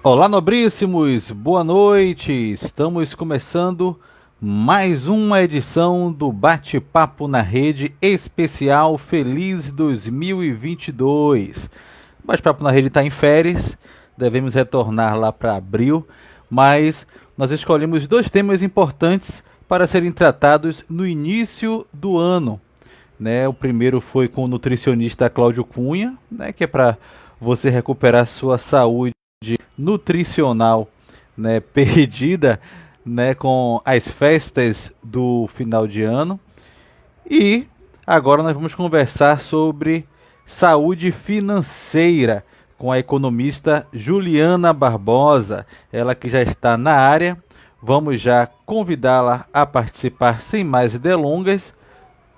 Olá, nobríssimos, boa noite. Estamos começando mais uma edição do Bate-Papo na Rede especial Feliz 2022. O Bate-Papo na Rede está em férias, devemos retornar lá para abril, mas nós escolhemos dois temas importantes para serem tratados no início do ano. O primeiro foi com o nutricionista Cláudio Cunha, que é para você recuperar sua saúde nutricional, perdida, com as festas do final de ano. E agora nós vamos conversar sobre saúde financeira com a economista Juliana Barbosa, ela que já está na área. Vamos já convidá-la a participar sem mais delongas,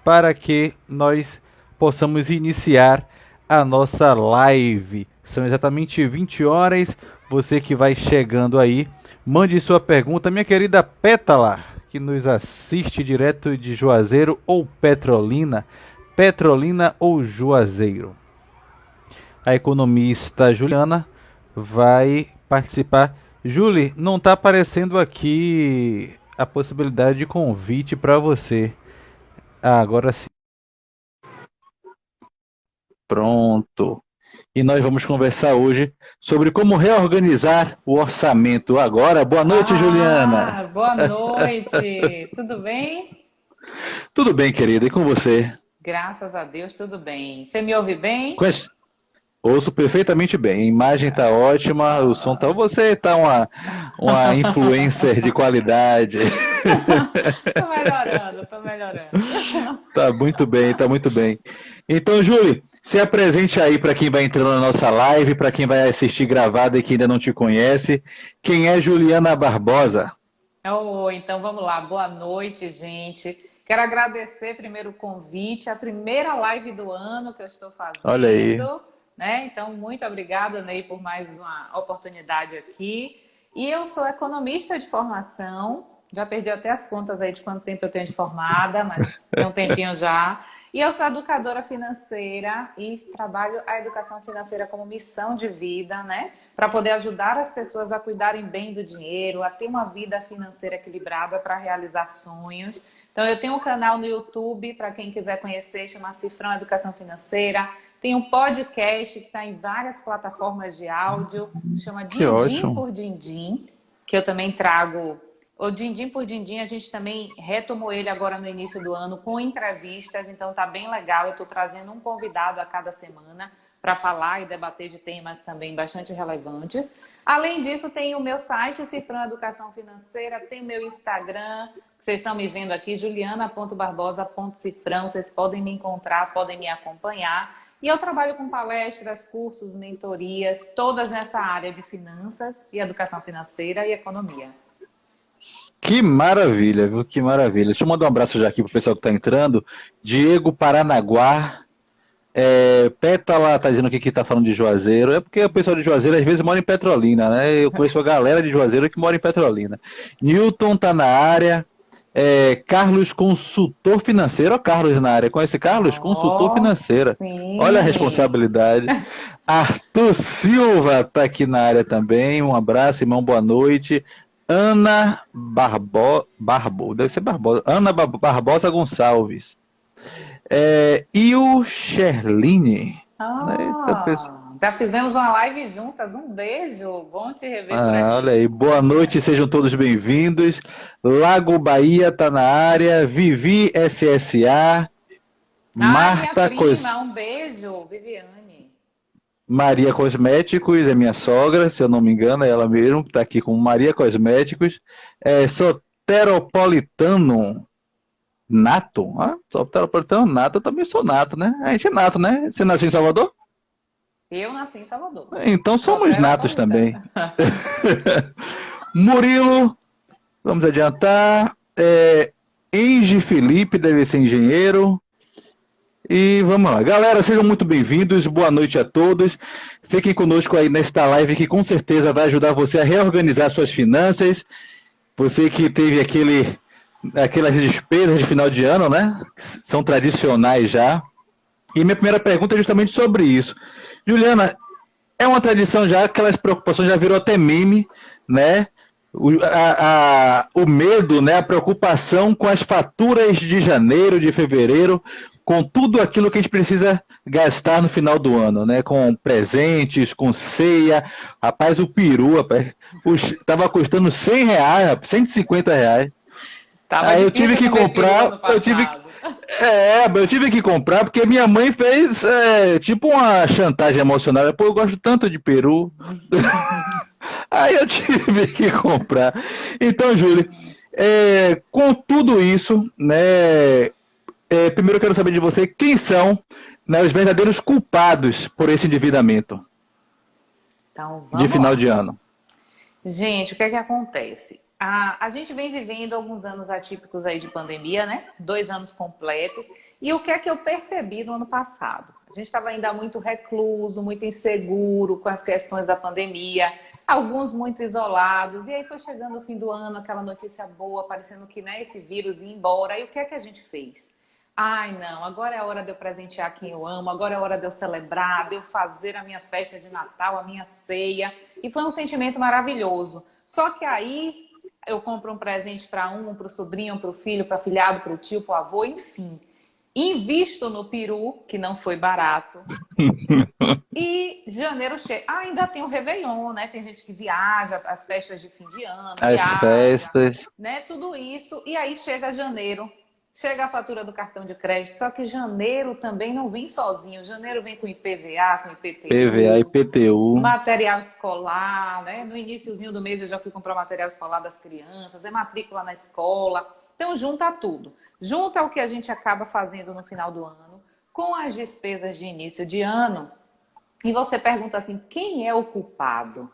para que nós possamos iniciar a nossa live. São exatamente 20 horas. Você que vai chegando aí, mande sua pergunta. Minha querida Pétala, que nos assiste direto de Juazeiro ou Petrolina. Petrolina ou Juazeiro? A economista Juliana vai participar. Julie, não está aparecendo aqui a possibilidade de convite para você. Agora sim. Pronto. E nós vamos conversar hoje sobre como reorganizar o orçamento agora. Boa noite, Juliana. Boa noite. Tudo bem? Tudo bem, querida. E com você? Graças a Deus, tudo bem. Você me ouve bem? Ouço perfeitamente bem. A imagem está ótima, o som está... Você está uma influencer de qualidade. Tô melhorando, tô melhorando. Tá muito bem, tá muito bem. Então, Júlia, se apresente aí para quem vai entrando na nossa live, para quem vai assistir gravada e que ainda não te conhece. Quem é Juliana Barbosa? Então vamos lá. Boa noite, gente. Quero agradecer primeiro o convite, a primeira live do ano que eu estou fazendo. Olha aí. Então, muito obrigada, Ney, por mais uma oportunidade aqui. E eu sou economista de formação. Já perdi até as contas aí de quanto tempo eu tenho de formada, mas tem um tempinho já. E eu sou educadora financeira e trabalho a educação financeira como missão de vida, para poder ajudar as pessoas a cuidarem bem do dinheiro, a ter uma vida financeira equilibrada para realizar sonhos. Então, eu tenho um canal no YouTube, para quem quiser conhecer, chama Cifrão Educação Financeira. Tem um podcast que está em várias plataformas de áudio, chama Dindim por Dindim, que eu também trago. O Dindim por Dindim, a gente também retomou ele agora no início do ano com entrevistas, então tá bem legal. Eu estou trazendo um convidado a cada semana para falar e debater de temas também bastante relevantes. Além disso, tem o meu site, Cifrão Educação Financeira, tem o meu Instagram, que vocês estão me vendo aqui, juliana.barbosa.cifrão. Vocês podem me encontrar, podem me acompanhar. E eu trabalho com palestras, cursos, mentorias, todas nessa área de finanças e educação financeira e economia. Que maravilha, viu? Que maravilha. Deixa eu mandar um abraço já aqui pro pessoal que está entrando. Diego Paranaguá. Pétala está dizendo que está falando de Juazeiro. É porque o pessoal de Juazeiro às vezes mora em Petrolina, né? Eu conheço a galera de Juazeiro que mora em Petrolina. Newton está na área. Carlos, consultor financeiro. Ó, Carlos na área. Conhece Carlos? Consultor financeiro. Sim. Olha a responsabilidade. Arthur Silva está aqui na área também. Um abraço, irmão. Boa noite. Ana deve ser Barbosa. Ana Barbosa Gonçalves. E o Sherline. Já fizemos uma live juntas. Um beijo. Bom te rever por aqui. Olha aí. Boa noite, sejam todos bem-vindos. Lago Bahia está na área. Vivi SSA. Marta minha prima, um beijo, Viviane. Maria Cosméticos, é minha sogra, se eu não me engano, é ela mesmo, que está aqui com Maria Cosméticos. Soteropolitano Nato. Soteropolitano Nato, eu também sou nato, né? A gente é nato, né? Você nasceu em Salvador? Eu nasci em Salvador. Então somos natos também. Murilo, vamos adiantar. Enge Felipe, deve ser engenheiro. E vamos lá. Galera, sejam muito bem-vindos. Boa noite a todos. Fiquem conosco aí nesta live que com certeza vai ajudar você a reorganizar suas finanças. Você que teve aquelas despesas de final de ano, né? São tradicionais já. E minha primeira pergunta é justamente sobre isso. Juliana, é uma tradição já, aquelas preocupações já virou até meme, né? O medo, né? A preocupação com as faturas de janeiro, de fevereiro, com tudo aquilo que a gente precisa gastar no final do ano, né? Com presentes, com ceia. Rapaz, o peru, rapaz, tava custando R$ 100, R$ 150. Tava Aí eu tive difícil que comer peru comprar, ano passado. eu tive que comprar porque minha mãe fez tipo uma chantagem emocional. Pô, eu gosto tanto de peru. Aí eu tive que comprar. Então, Júlio, com tudo isso, né? Primeiro eu quero saber de você quem são, né, os verdadeiros culpados por esse endividamento Então, de vamos final lá. de ano. Gente, o que é que acontece? A gente vem vivendo alguns anos atípicos aí de pandemia, né? 2 anos completos. E o que é que eu percebi no ano passado? A gente estava ainda muito recluso, muito inseguro com as questões da pandemia, alguns muito isolados. E aí foi chegando o fim do ano, aquela notícia boa, parecendo que, né, esse vírus ia embora. E o que é que a gente fez? Ai, não, agora é a hora de eu presentear quem eu amo, agora é a hora de eu celebrar, de eu fazer a minha festa de Natal, a minha ceia. E foi um sentimento maravilhoso. Só que aí eu compro um presente para para o sobrinho, para o filho, para o afilhado, para o tio, para o avô, enfim. Invisto no peru, que não foi barato. E janeiro chega. Ah, ainda tem o Réveillon, né? Tem gente que viaja, as festas de fim de ano, As viaja, festas. né? Tudo isso. E aí chega janeiro, chega a fatura do cartão de crédito. Só que janeiro também não vem sozinho. Janeiro vem com IPVA, com PVA, IPTU, IPTU. material escolar, né? No iniciozinho do mês eu já fui comprar material escolar das crianças, é matrícula na escola. Então junta tudo. Junta o que a gente acaba fazendo no final do ano com as despesas de início de ano. E você pergunta assim, quem é o culpado?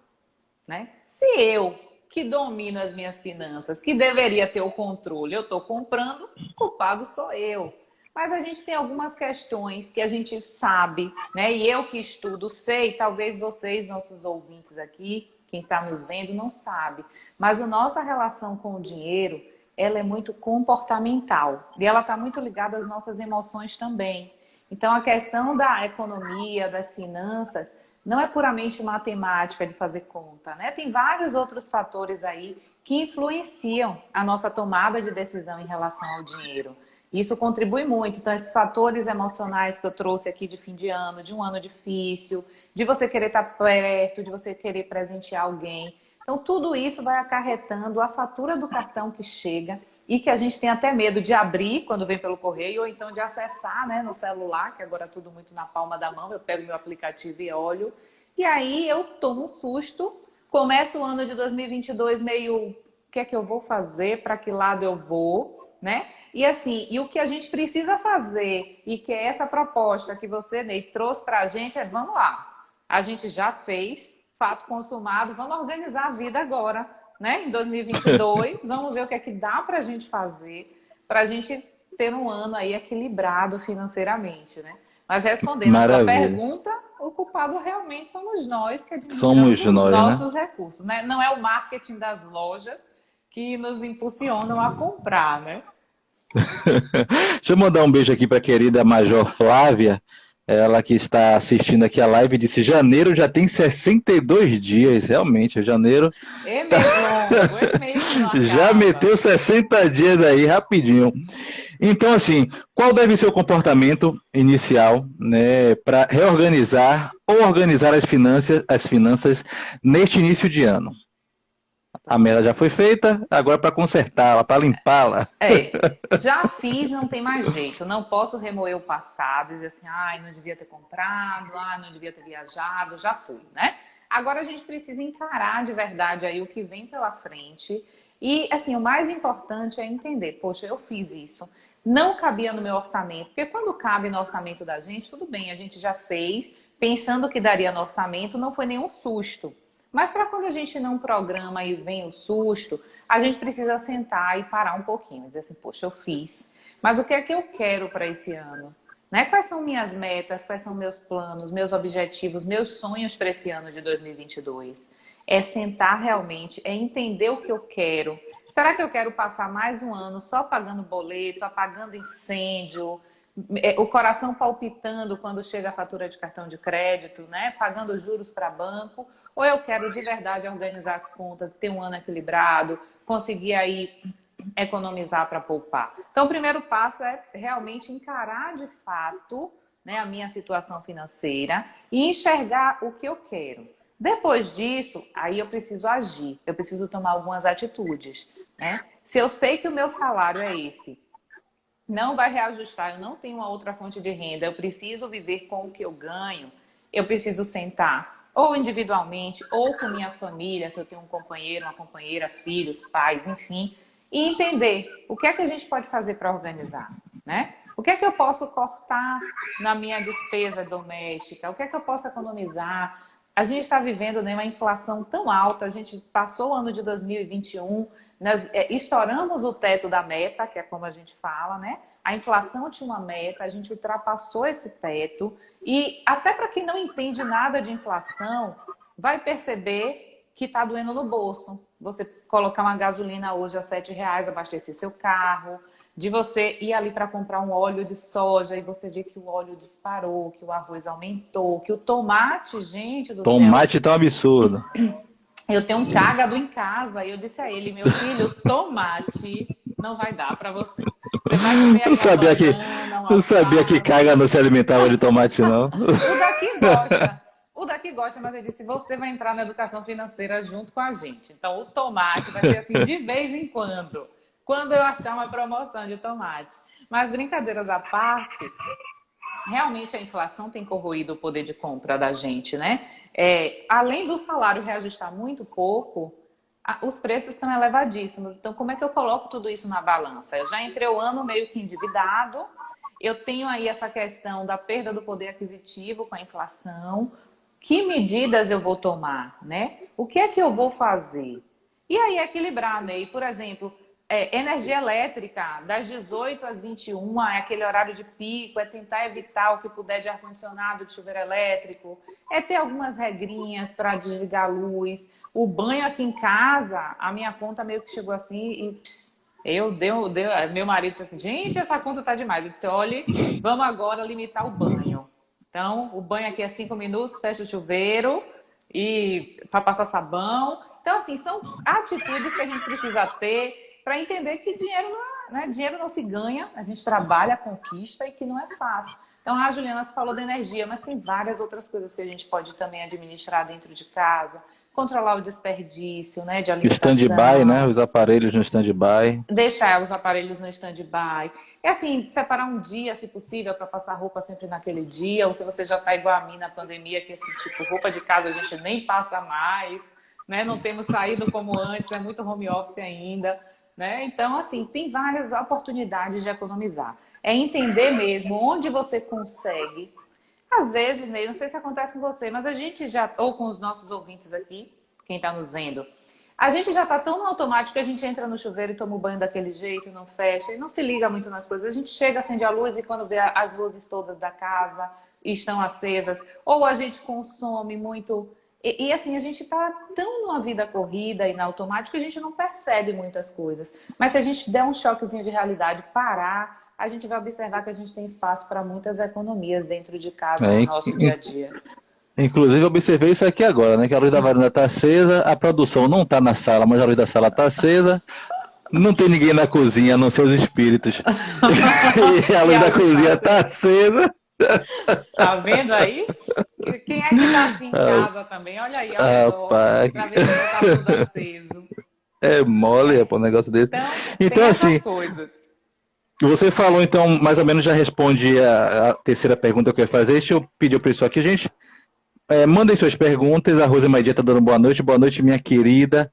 Né? Se eu, que domino as minhas finanças, que deveria ter o controle, eu estou comprando, culpado sou eu. Mas a gente tem algumas questões que a gente sabe, né? E eu que estudo sei, talvez vocês, nossos ouvintes aqui, quem está nos vendo, não sabe. Mas a nossa relação com o dinheiro, ela é muito comportamental. E ela está muito ligada às nossas emoções também. Então, a questão da economia, das finanças, não é puramente matemática de fazer conta, né? Tem vários outros fatores aí que influenciam a nossa tomada de decisão em relação ao dinheiro. Isso contribui muito. Então, esses fatores emocionais que eu trouxe aqui de fim de ano, de um ano difícil, de você querer estar perto, de você querer presentear alguém. Então, tudo isso vai acarretando a fatura do cartão que chega e que a gente tem até medo de abrir quando vem pelo correio ou então de acessar, né, no celular, que agora é tudo muito na palma da mão. Eu pego meu aplicativo e olho. E aí eu tomo um susto, começo o ano de 2022 meio, o que é que eu vou fazer, para que lado eu vou, né? E assim, e o que a gente precisa fazer, e que é essa proposta que você, Ney, trouxe para a gente, é vamos lá. A gente já fez, fato consumado, vamos organizar a vida agora, né? Em 2022, vamos ver o que é que dá para a gente fazer, para a gente ter um ano aí equilibrado financeiramente, né? Mas respondendo a sua Maravilha. pergunta, o culpado realmente somos nós que administramos Somos os nós, né? nossos recursos, né? Não é o marketing das lojas que nos impulsionam a comprar, né? Deixa eu mandar um beijo aqui para a querida Major Flávia, ela que está assistindo aqui a live, disse: janeiro já tem 62 dias, realmente, janeiro É mês longo, é mês que não já acaba. meteu 60 dias aí, rapidinho. Então, assim, qual deve ser o comportamento inicial, né, para reorganizar ou organizar as finanças neste início de ano? A merda já foi feita, agora para consertá-la, para limpá-la. Já fiz, não tem mais jeito. Não posso remoer o passado e dizer assim, ai, não devia ter comprado, ai, não devia ter viajado, já fui, né? Agora a gente precisa encarar de verdade aí o que vem pela frente. E, assim, o mais importante é entender, poxa, eu fiz isso. Não cabia no meu orçamento, porque quando cabe no orçamento da gente, tudo bem, a gente já fez, pensando que daria no orçamento, não foi nenhum susto. Mas para quando a gente não programa e vem o susto, a gente precisa sentar e parar um pouquinho, dizer assim, poxa, eu fiz, mas o que é que eu quero para esse ano? Né? Quais são minhas metas, quais são meus planos, meus objetivos, meus sonhos para esse ano de 2022? É sentar realmente, é entender o que eu quero. Será que eu quero passar mais um ano só pagando boleto, apagando incêndio, o coração palpitando quando chega a fatura de cartão de crédito, né? Pagando juros para banco, ou eu quero de verdade organizar as contas, ter um ano equilibrado, conseguir aí economizar para poupar. Então, o primeiro passo é realmente encarar de fato, né, a minha situação financeira e enxergar o que eu quero. Depois disso, aí eu preciso agir, eu preciso tomar algumas atitudes, né? Se eu sei que o meu salário é esse, não vai reajustar, eu não tenho uma outra fonte de renda, eu preciso viver com o que eu ganho, eu preciso sentar, ou individualmente, ou com minha família, se eu tenho um companheiro, uma companheira, filhos, pais, enfim, e entender o que é que a gente pode fazer para organizar, né? O que é que eu posso cortar na minha despesa doméstica? O que é que eu posso economizar? A gente está vivendo, né, uma inflação tão alta, a gente passou o ano de 2021, nós estouramos o teto da meta, que é como a gente fala, né? A inflação tinha uma meta, a gente ultrapassou esse teto. E até para quem não entende nada de inflação, vai perceber que está doendo no bolso. Você colocar uma gasolina hoje a R$ 7, abastecer seu carro, de você ir ali para comprar um óleo de soja e você vê que o óleo disparou, que o arroz aumentou, que o tomate, gente do céu... Tomate tá um absurdo. Eu tenho um cágado em casa e eu disse a ele, meu filho, tomate não vai dar para você. Você vai comer aí Não sabia que caga não se alimentava de tomate, não. O daqui gosta. O daqui gosta, mas ele disse, você vai entrar na educação financeira junto com a gente. Então, o tomate vai ser assim de vez em quando eu achar uma promoção de tomate. Mas, brincadeiras à parte, realmente a inflação tem corroído o poder de compra da gente, né? Além do salário reajustar muito pouco, os preços estão elevadíssimos. Então, como é que eu coloco tudo isso na balança? Eu já entrei o ano meio que endividado, eu tenho aí essa questão da perda do poder aquisitivo com a inflação. Que medidas eu vou tomar, né? O que é que eu vou fazer? E aí equilibrar, né? E, por exemplo, energia elétrica, das 18 às 21, é aquele horário de pico, é tentar evitar o que puder de ar-condicionado, de chuveiro elétrico, é ter algumas regrinhas para desligar a luz. O banho aqui em casa, a minha conta meio que chegou assim e meu marido disse assim, gente, essa conta tá demais. Eu disse, olha, vamos agora limitar o banho. Então, o banho aqui é 5 minutos, fecha o chuveiro e para passar sabão. Então, assim, são atitudes que a gente precisa ter para entender que dinheiro não se ganha, a gente trabalha, conquista e que não é fácil. Então, a Juliana falou da energia, mas tem várias outras coisas que a gente pode também administrar dentro de casa, controlar o desperdício, né, de alimentação. Stand-by, né, os aparelhos no stand-by. Deixar os aparelhos no stand-by. É assim, separar um dia, se possível, para passar roupa sempre naquele dia, ou se você já está igual a mim na pandemia, que esse tipo, roupa de casa a gente nem passa mais, né, não temos saído como antes, é muito home office ainda. Né? Então, assim, tem várias oportunidades de economizar. É entender mesmo onde você consegue. Às vezes, né, não sei se acontece com você, mas a gente já, ou com os nossos ouvintes aqui, quem está nos vendo, a gente já está tão no automático que a gente entra no chuveiro e toma o banho daquele jeito e não fecha, e não se liga muito nas coisas. A gente chega, acende a luz e quando vê as luzes todas da casa estão acesas, ou a gente consome muito... E assim, a gente está tão numa vida corrida e na automática que a gente não percebe muitas coisas. Mas se a gente der um choquezinho de realidade, parar, a gente vai observar que a gente tem espaço para muitas economias dentro de casa, no nosso dia a dia. Inclusive, eu observei isso aqui agora, né? Que a luz da varanda está acesa, a produção não está na sala, mas a luz da sala está acesa. Não tem ninguém na cozinha, a não ser os espíritos. E a luz da cozinha está acesa. Tá vendo aí? Quem é que tá assim em casa também? Olha aí, pra ver se não tá tudo aceso. É mole, pô, um negócio desse. Então assim, coisas. Você falou, então, mais ou menos já responde a terceira pergunta que eu ia fazer. Deixa eu pedir ao pessoal aqui, gente. Mandem suas perguntas. A Rosa Maidia tá dando boa noite, minha querida.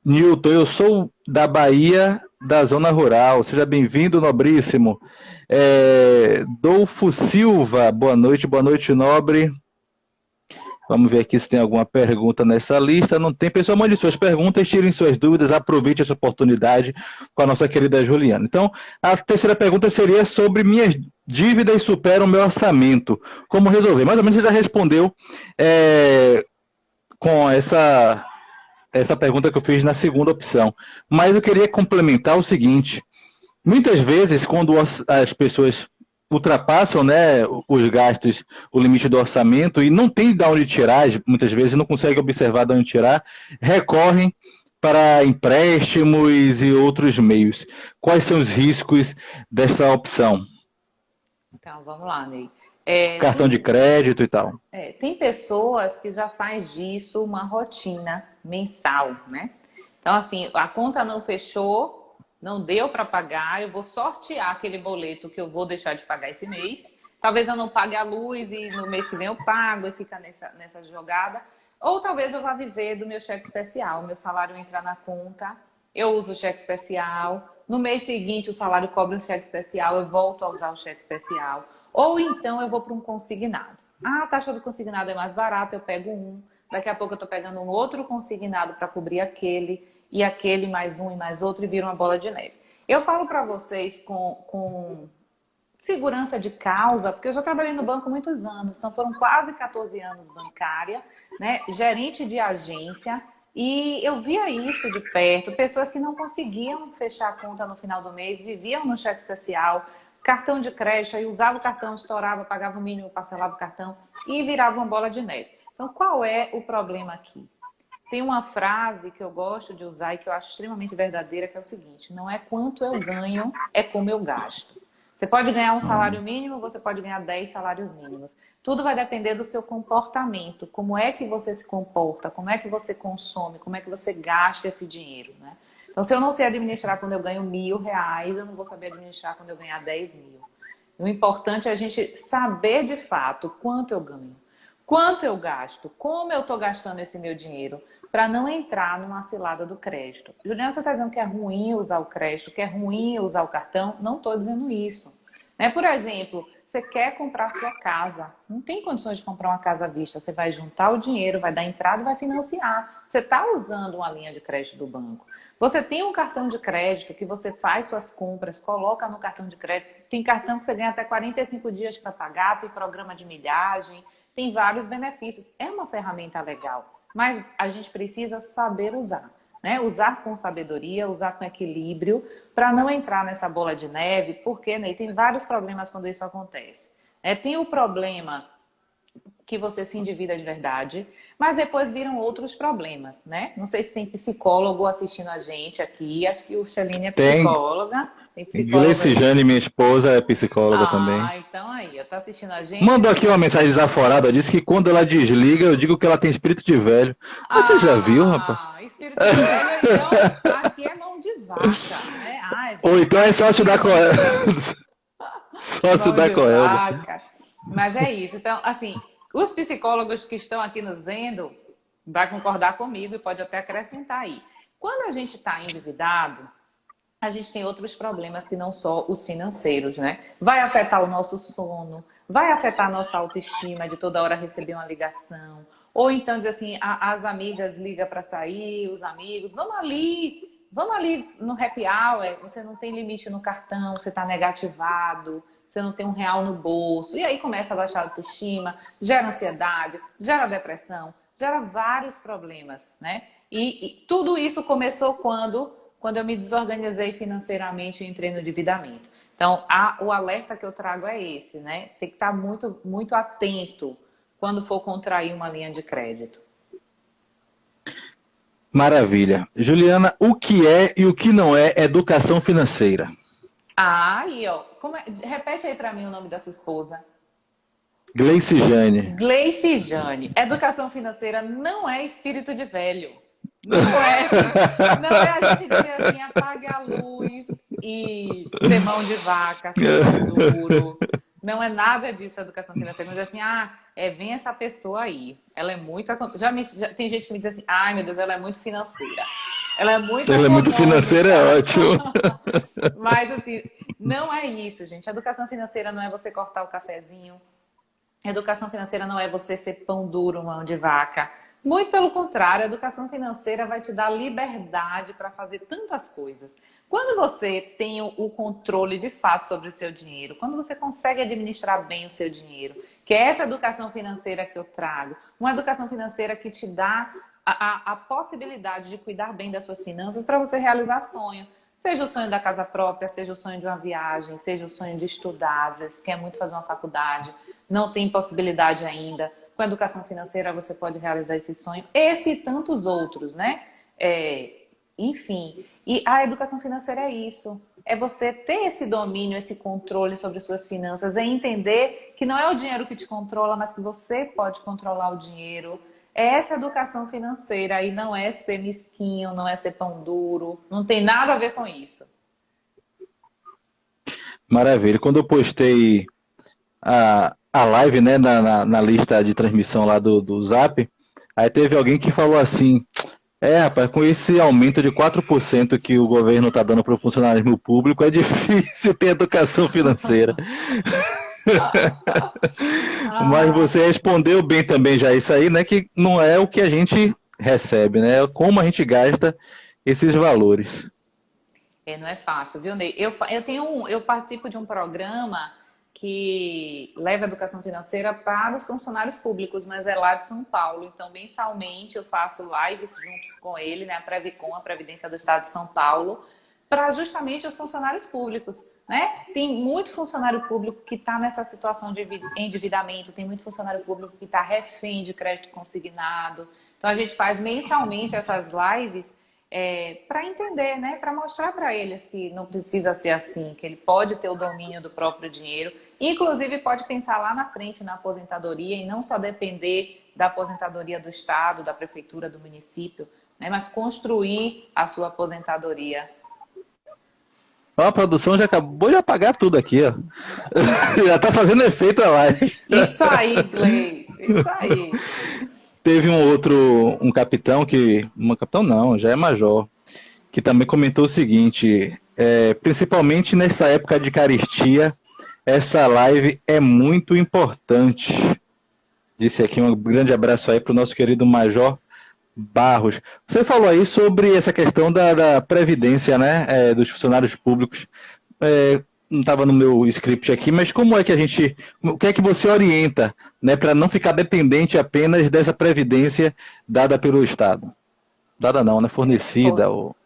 Newton, eu sou da Bahia, da zona rural. Seja bem-vindo, nobríssimo. Dolfo Silva, boa noite, nobre. Vamos ver aqui se tem alguma pergunta nessa lista. Não tem, pessoal, mande suas perguntas, tirem suas dúvidas, aproveite essa oportunidade com a nossa querida Juliana. Então, a terceira pergunta seria sobre minhas dívidas superam meu orçamento. Como resolver? Mais ou menos você já respondeu com essa pergunta que eu fiz na segunda opção. Mas eu queria complementar o seguinte, Muitas vezes, quando as pessoas ultrapassam, né, os gastos, o limite do orçamento e não tem de onde tirar, muitas vezes não conseguem observar de onde tirar, recorrem para empréstimos e outros meios. Quais são os riscos dessa opção? Então, vamos lá, Ney. Cartão de crédito e tal. Tem pessoas que já faz disso uma rotina mensal, né? Então, assim, a conta não fechou, não deu para pagar, eu vou sortear aquele boleto que eu vou deixar de pagar esse mês. Talvez eu não pague a luz e no mês que vem eu pago e fica nessa jogada. Ou talvez eu vá viver do meu cheque especial, meu salário entrar na conta, eu uso o cheque especial. No mês seguinte, o salário cobra um cheque especial, eu volto a usar o cheque especial. Ou então eu vou para um consignado. Ah, a taxa do consignado é mais barata, eu pego um. Daqui a pouco eu estou pegando um outro consignado para cobrir aquele, e aquele mais um e mais outro, e vira uma bola de neve. Eu falo para vocês com segurança de causa, porque eu já trabalhei no banco muitos anos, então foram quase 14 anos bancária, né? Gerente de agência, e eu via isso de perto, pessoas que não conseguiam fechar a conta no final do mês, viviam no cheque especial, cartão de crédito, aí usava o cartão, estourava, pagava o mínimo, parcelava o cartão e virava uma bola de neve. Então, qual é o problema aqui? Tem uma frase que eu gosto de usar e que eu acho extremamente verdadeira, que é o seguinte: não é quanto eu ganho, é como eu gasto. Você pode ganhar um salário mínimo, você pode ganhar 10 salários mínimos. Tudo vai depender do seu comportamento. Como é que você se comporta, como é que você consome, como é que você gasta esse dinheiro, né? Então, se eu não sei administrar quando eu ganho R$ 1.000, eu não vou saber administrar quando eu ganhar 10 mil. O importante é a gente saber de fato quanto eu ganho, quanto eu gasto, como eu estou gastando esse meu dinheiro, para não entrar numa cilada do crédito. Juliana, você está dizendo que é ruim usar o crédito, que é ruim usar o cartão? Não estou dizendo isso. Né? Por exemplo, você quer comprar sua casa, não tem condições de comprar uma casa à vista, você vai juntar o dinheiro, vai dar entrada e vai financiar. Você está usando uma linha de crédito do banco. Você tem um cartão de crédito que você faz suas compras, coloca no cartão de crédito. Tem cartão que você ganha até 45 dias para pagar, tem programa de milhagem, tem vários benefícios. É uma ferramenta legal, mas a gente precisa saber usar. Né? Usar com sabedoria, usar com equilíbrio, para não entrar nessa bola de neve, porque né, tem vários problemas quando isso acontece. Tem o problema que você se endivida de verdade, mas depois viram outros problemas, né? Não sei se tem psicólogo assistindo a gente aqui, acho que o Celine é Tem. psicóloga, tem psicólogo Gleice aí. Jane, minha esposa, é psicóloga também. Ah, então aí, tá assistindo a gente? Mandou aqui uma mensagem desaforada, disse que quando ela desliga, eu digo que ela tem espírito de velho. Mas você já viu, rapaz? Espírito de velho, então, aqui é mão de vaca, né? Ai, Ou então é sócio da vaquinha, Coelba. Sócio mão da de Coelba. vaca. Mas é isso. Então, assim, os psicólogos que estão aqui nos vendo vai concordar comigo e pode até acrescentar aí. Quando a gente está endividado, a gente tem outros problemas que não só os financeiros, né? Vai afetar o nosso sono, vai afetar a nossa autoestima de toda hora receber uma ligação. Ou então dizer assim, as amigas ligam para sair, os amigos, vamos ali no happy hour, você não tem limite no cartão, você está negativado, você não tem R$ 1 no bolso. E aí começa a baixar a autoestima, gera ansiedade, gera depressão, gera vários problemas, né? E tudo isso começou quando eu me desorganizei financeiramente e entrei no endividamento. Então, o alerta que eu trago é esse, né? Tem que estar muito, muito atento quando for contrair uma linha de crédito. Maravilha. Juliana, o que é e o que não é educação financeira? Aí, ó, repete aí para mim o nome da sua esposa. Gleice Jane. Gleice Jane. Educação financeira não é espírito de velho. Não é. Não é a gente dizer assim, apague a luz e ser mão de vaca, ser pão duro. Não é nada disso a educação financeira. Mas assim, vem essa pessoa aí. Ela é muito. Já tem gente que me diz assim, ai meu Deus, ela é muito financeira. Ela é muito Ela é muito financeira, é ótimo. Mas assim, não é isso, gente. A educação financeira não é você cortar o cafezinho. A educação financeira não é você ser pão duro, mão de vaca. Muito pelo contrário, a educação financeira vai te dar liberdade para fazer tantas coisas. Quando você tem o controle de fato sobre o seu dinheiro, quando você consegue administrar bem o seu dinheiro, que é essa educação financeira que eu trago, uma educação financeira que te dá a possibilidade de cuidar bem das suas finanças para você realizar sonho. Seja o sonho da casa própria, seja o sonho de uma viagem, seja o sonho de estudar, às vezes quer muito fazer uma faculdade, não tem possibilidade ainda. Com a educação financeira você pode realizar esse sonho. Esse e tantos outros, né? Enfim, e a educação financeira é isso. É você ter esse domínio, esse controle sobre suas finanças, é entender que não é o dinheiro que te controla, mas que você pode controlar o dinheiro. É essa educação financeira e não é ser mesquinho, não é ser pão duro, não tem nada a ver com isso. Maravilha. Quando eu postei a live, né, na lista de transmissão lá do Zap, aí teve alguém que falou assim: rapaz, com esse aumento de 4% que o governo está dando para o funcionalismo público, é difícil ter educação financeira. Mas Ah, você respondeu bem também já isso aí, né? Que não é o que a gente recebe, né? É como a gente gasta esses valores. não é fácil, viu, Ney? Eu participo de um programa que leva a educação financeira para os funcionários públicos, mas é lá de São Paulo. Então, mensalmente eu faço lives junto com ele, né, a Previcon, a Previdência do Estado de São Paulo, para justamente os funcionários públicos, né? Tem muito funcionário público que está nessa situação de endividamento, tem muito funcionário público que está refém de crédito consignado. Então, a gente faz mensalmente essas lives para entender, né? Para mostrar para eles que não precisa ser assim, que ele pode ter o domínio do próprio dinheiro, inclusive pode pensar lá na frente na aposentadoria e não só depender da aposentadoria do Estado, da prefeitura, do município, né? Mas construir a sua aposentadoria. Ó, a produção já acabou de apagar tudo aqui, ó. Já está fazendo efeito a live. Isso aí, Gleice, isso aí. Teve um capitão capitão não, já é major, que também comentou o seguinte: principalmente nessa época de caristia, essa live é muito importante. Disse aqui um grande abraço aí para o nosso querido Major Barros. Você falou aí sobre essa questão da previdência, né, dos funcionários públicos. Não estava no meu script aqui, mas como é que o que é que você orienta, né, para não ficar dependente apenas dessa previdência dada pelo Estado? Dada não, né, fornecida ou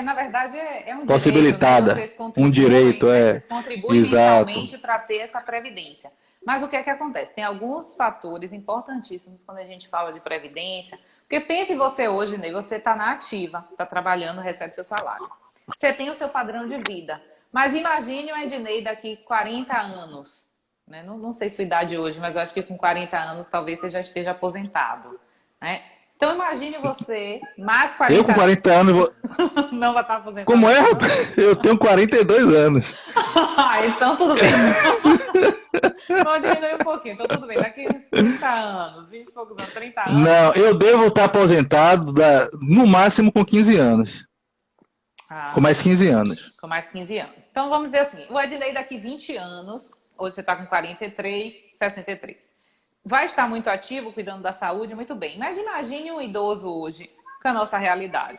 Na verdade, é um direito, né? possibilitada. Vocês Um contribuem, direito, né? Vocês contribuem exato. mensalmente para ter essa previdência. Mas o que é que acontece? Tem alguns fatores importantíssimos quando a gente fala de previdência. Porque pense você hoje, né? Você está na ativa, está trabalhando, recebe seu salário. Você tem o seu padrão de vida. Mas imagine o Ednei daqui 40 anos. Né? Não sei sua idade hoje, mas eu acho que com 40 anos talvez você já esteja aposentado. Né? Então imagine você, mais Eu com 40 anos. 40 anos, Não vai estar aposentado como é, ainda, não? rapaz? Eu tenho 42 anos. Então tudo bem. Vamos diminuir um pouquinho, então tudo bem. Daqui uns 30 anos, 20 e poucos anos, 30 anos. Não, eu devo estar aposentado no máximo com 15 anos. Com mais 15 anos. Com mais 15 anos. Então vamos dizer assim, o Ednei daqui 20 anos, hoje você está com 43, 63. Vai estar muito ativo, cuidando da saúde, muito bem. Mas imagine um idoso hoje, com a nossa realidade.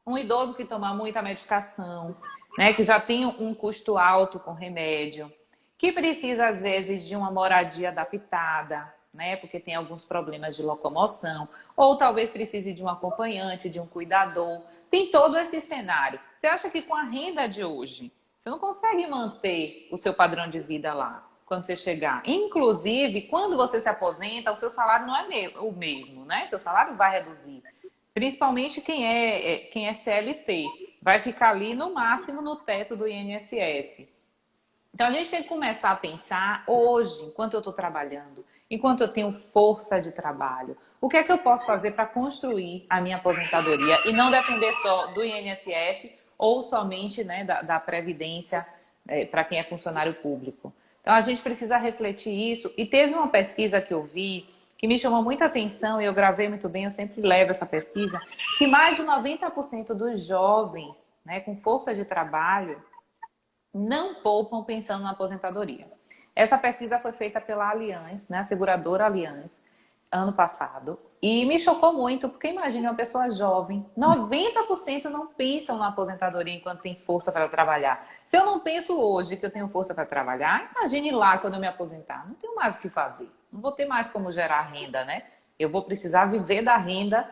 Um idoso que toma muita medicação, né, que já tem um custo alto com remédio, que precisa, às vezes, de uma moradia adaptada, né, porque tem alguns problemas de locomoção, ou talvez precise de um acompanhante, de um cuidador. Tem todo esse cenário. Você acha que com a renda de hoje, você não consegue manter o seu padrão de vida lá quando você chegar? Inclusive, quando você se aposenta, o seu salário não é o mesmo, né? Seu salário vai reduzir. Principalmente quem é CLT. Vai ficar ali no máximo no teto do INSS. Então a gente tem que começar a pensar hoje, enquanto eu estou trabalhando, enquanto eu tenho força de trabalho, o que é que eu posso fazer para construir a minha aposentadoria e não depender só do INSS ou somente, né, da Previdência para quem é funcionário público. Então a gente precisa refletir isso. E teve uma pesquisa que eu vi que me chamou muita atenção e eu gravei muito bem, eu sempre levo essa pesquisa, que mais de 90% dos jovens, né, com força de trabalho não poupam pensando na aposentadoria. Essa pesquisa foi feita pela Allianz, né, a seguradora Allianz, ano passado, e me chocou muito, porque imagine uma pessoa jovem, 90% não pensam na aposentadoria enquanto tem força para trabalhar. Se eu não penso hoje que eu tenho força para trabalhar, imagine lá quando eu me aposentar, não tenho mais o que fazer, não vou ter mais como gerar renda, né? Eu vou precisar viver da renda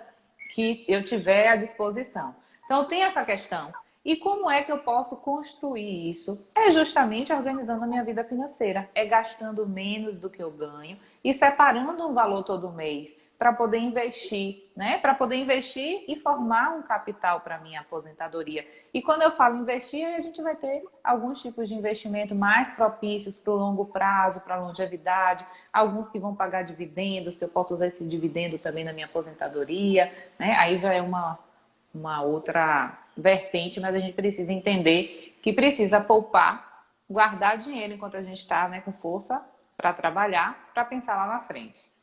que eu tiver à disposição. Então tem essa questão. E como é que eu posso construir isso? É justamente organizando a minha vida financeira, é gastando menos do que eu ganho e separando um valor todo mês para poder investir, né? Para poder investir e formar um capital para minha aposentadoria. E quando eu falo investir, a gente vai ter alguns tipos de investimento mais propícios para o longo prazo, para a longevidade, alguns que vão pagar dividendos, que eu posso usar esse dividendo também na minha aposentadoria, né? Aí já é uma outra vertente, mas a gente precisa entender que precisa poupar, guardar dinheiro enquanto a gente está, né, com força para trabalhar, para pensar lá na frente.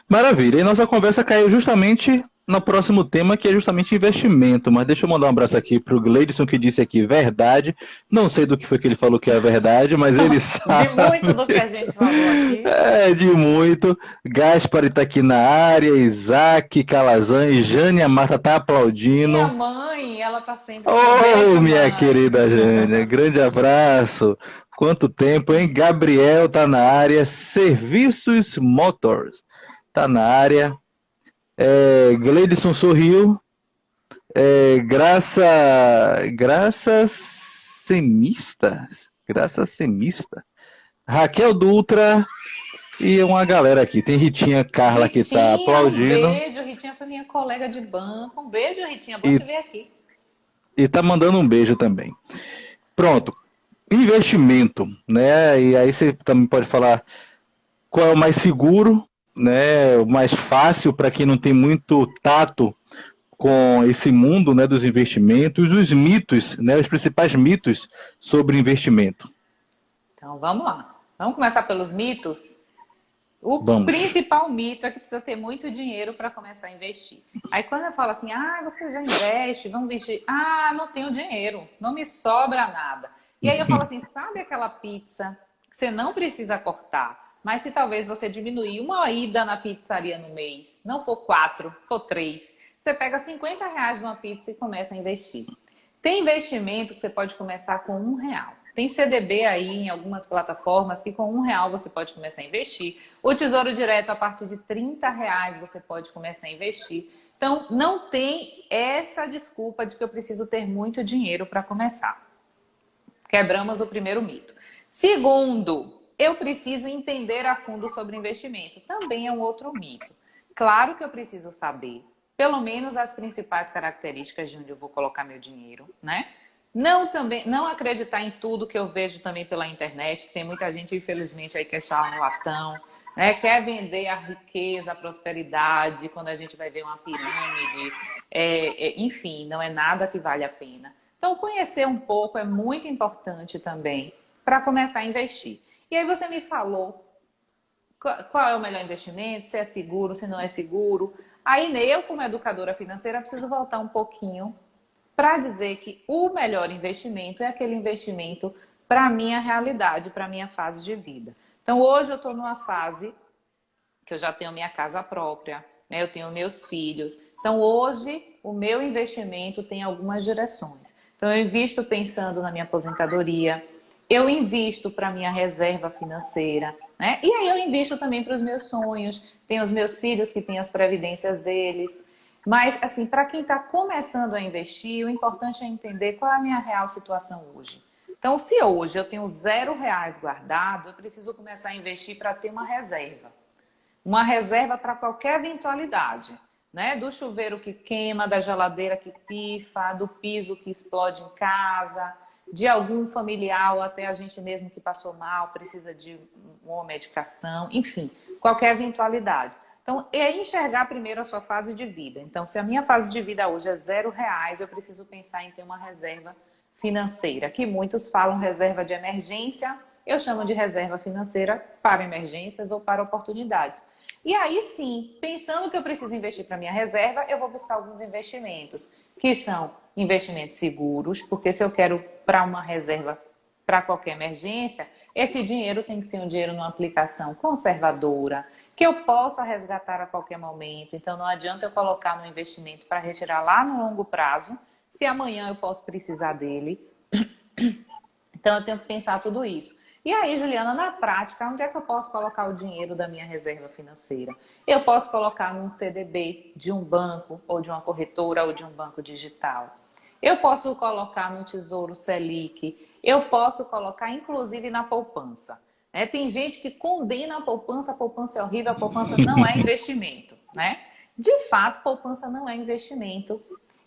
Maravilha. E nossa conversa caiu justamente no próximo tema, que é justamente investimento. Mas deixa eu mandar um abraço aqui para o Gleidson, que disse aqui verdade. Não sei do que foi que ele falou que é verdade, mas ele De sabe. muito do que a gente falou aqui. É, de muito. Gaspar está aqui na área, Isaac, Calazan e Jane, a Marta está Minha aplaudindo. mãe, ela tá sempre aqui. Um Oh, beijo, minha mãe. querida Jane, grande abraço. Quanto tempo, hein? Gabriel tá na área, Serviços Motors tá na área. Gleidson sorriu. Graça Semista. Graça Semista. Raquel Dutra e uma galera aqui. Tem Ritinha Carla que tá Ritinha, um aplaudindo. beijo. Ritinha foi minha colega de banco. Um beijo, Ritinha. Bom E, te ver aqui. e tá mandando um beijo também. Pronto. Investimento, né? E aí você também pode falar qual é o mais seguro, né? O mais fácil para quem não tem muito tato com esse mundo, né, dos investimentos, os mitos, né, os principais mitos sobre investimento. Então, vamos lá. Vamos começar pelos mitos? O Vamos. principal mito é que precisa ter muito dinheiro para começar a investir. Aí quando eu falo assim, você já investe, vamos investir. Não tenho dinheiro, não me sobra nada. E aí eu falo assim, sabe aquela pizza que você não precisa cortar, mas se talvez você diminuir uma ida na pizzaria no mês, não for 4, for 3, você pega R$ 50 de uma pizza e começa a investir. Tem investimento que você pode começar com R$ 1. Tem CDB aí em algumas plataformas que com R$ 1 você pode começar a investir. O Tesouro Direto, a partir de R$ 30 você pode começar a investir. Então, não tem essa desculpa de que eu preciso ter muito dinheiro para começar. Quebramos o primeiro mito. Segundo, eu preciso entender a fundo sobre investimento. Também é um outro mito. Claro que eu preciso saber, pelo menos as principais características de onde eu vou colocar meu dinheiro, né? Não acreditar em tudo que eu vejo também pela internet, que tem muita gente, infelizmente, aí que é charlatão, né? Quer vender a riqueza, a prosperidade, quando a gente vai ver uma pirâmide, enfim, não é nada que vale a pena. Então, conhecer um pouco é muito importante também para começar a investir. E aí você me falou qual é o melhor investimento, se é seguro, se não é seguro. Aí eu, como educadora financeira, preciso voltar um pouquinho para dizer que o melhor investimento é aquele investimento para a minha realidade, para a minha fase de vida. Então, hoje eu estou numa fase que eu já tenho minha casa própria, né? Eu tenho meus filhos. Então, hoje, o meu investimento tem algumas direções. Então, eu invisto pensando na minha aposentadoria, eu invisto para a minha reserva financeira, né? E aí eu invisto também para os meus sonhos. Tenho os meus filhos que têm as previdências deles. Mas, assim, para quem está começando a investir, o importante é entender qual é a minha real situação hoje. Então, se hoje eu tenho R$ 0 guardado, eu preciso começar a investir para ter uma reserva. Uma reserva para qualquer eventualidade, né? Do chuveiro que queima, da geladeira que pifa, do piso que explode em casa, de algum familiar ou até a gente mesmo que passou mal, precisa de uma medicação, enfim, qualquer eventualidade. Então, é enxergar primeiro a sua fase de vida. Então, se a minha fase de vida hoje é R$ 0, eu preciso pensar em ter uma reserva financeira, que muitos falam reserva de emergência, eu chamo de reserva financeira para emergências ou para oportunidades. E aí sim, pensando que eu preciso investir para minha reserva, eu vou buscar alguns investimentos, que são investimentos seguros, porque se eu quero para uma reserva para qualquer emergência, esse dinheiro tem que ser um dinheiro numa aplicação conservadora, que eu possa resgatar a qualquer momento. Então, não adianta eu colocar no investimento para retirar lá no longo prazo, se amanhã eu posso precisar dele. Então, eu tenho que pensar tudo isso. E aí, Juliana, na prática, onde é que eu posso colocar o dinheiro da minha reserva financeira? Eu posso colocar num CDB de um banco, ou de uma corretora, ou de um banco digital. Eu posso colocar no Tesouro Selic, eu posso colocar inclusive na poupança. Né? Tem gente que condena a poupança é horrível, a poupança não é investimento. Né? De fato, poupança não é investimento.